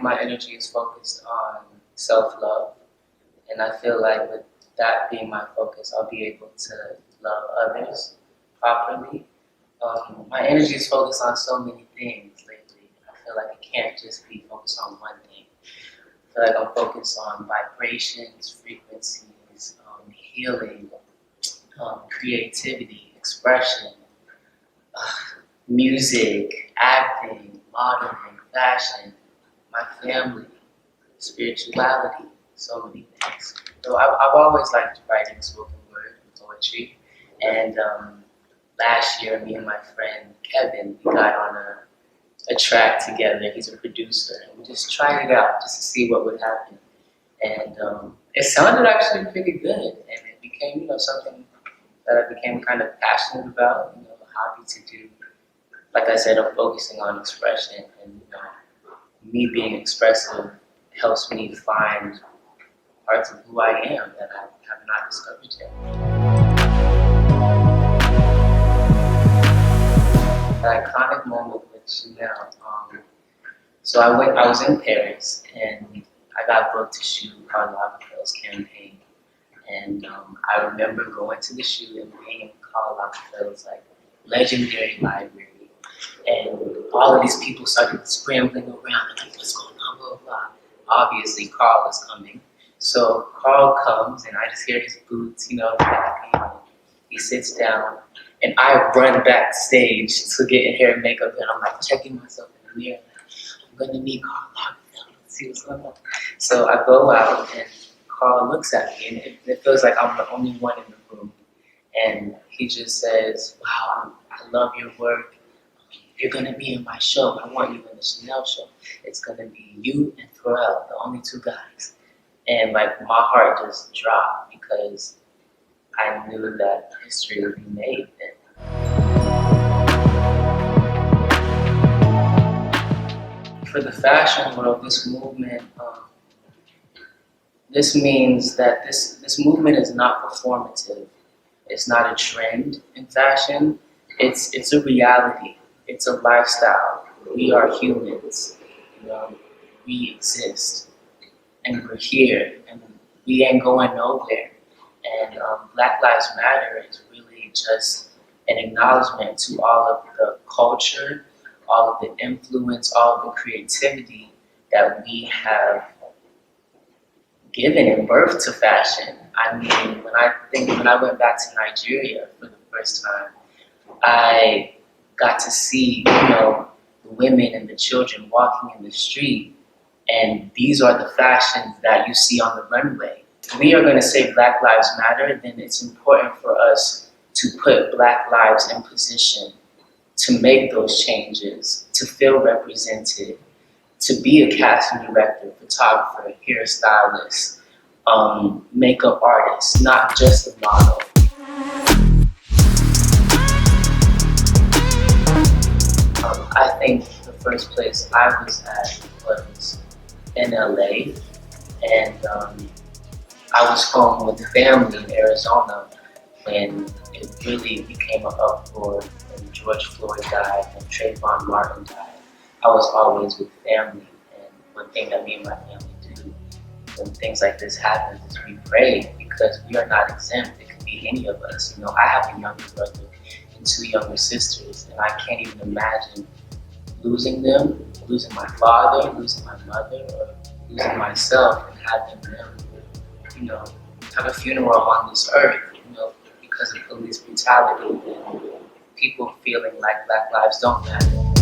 my energy is focused on self-love, and I feel like with that being my focus, I'll be able to love others properly. My energy is focused on so many things lately. I feel like it can't just be focused on one thing. I feel like I'm focused on vibrations, frequencies, healing, creativity, expression, music, acting, modeling, fashion, my family, spirituality, so many things. So I've always liked writing spoken word and poetry, and last year me and my friend Kevin, we got on a track together. He's a producer, and we just tried it out just to see what would happen. And it sounded actually pretty good, and it became, something that I became kind of passionate about, a hobby to do. Like I said, I'm focusing on expression, and me being expressive helps me find parts of who I am that I have not discovered yet. The iconic moment with Chanel. So I was in Paris, and I got booked to shoot Karl Lagerfeld's campaign. And I remember going to the shoot and being in Karl Lagerfeld's legendary library. And all of these people started scrambling around, like, what's going on, blah, blah, blah. Obviously, Karl is coming. So Karl comes, and I just hear his boots, knocking. He sits down, and I run backstage to get hair and makeup, and I'm like checking myself in the mirror. I'm gonna meet Karl Lagerfeld. Let's see what's going on. So I go out, and Karl looks at me, and it feels like I'm the only one in the room. And he just says, wow, I love your work. You're gonna be in my show. I want you in the Chanel show. It's gonna be you and Pharrell, the only two guys. And my heart just dropped because I knew that history would be made then. For the fashion world, this movement, this means that this movement is not performative. It's not a trend in fashion. It's a reality. It's a lifestyle. We are humans. We exist, and we're here, and we ain't going nowhere. And Black Lives Matter is really just an acknowledgement to all of the culture, all of the influence, all of the creativity that we have given in birth to fashion. I mean, when I went back to Nigeria for the first time, I got to see, the women and the children walking in the street, and these are the fashions that you see on the runway. If we are going to say Black Lives Matter, then it's important for us to put Black lives in position to make those changes, to feel represented, to be a casting director, photographer, hairstylist, makeup artist, not just a model. I think the first place I was at was in LA, and I was home with the family in Arizona when it really became an uproar when George Floyd died and Trayvon Martin died. I was always with family, and one thing that me and my family do when things like this happen is we pray, because we are not exempt. It could be any of us. I have a younger brother and two younger sisters, and I can't even imagine losing them, losing my father, losing my mother, or losing myself, and having them, have a funeral on this earth, because of police brutality and people feeling like Black lives don't matter.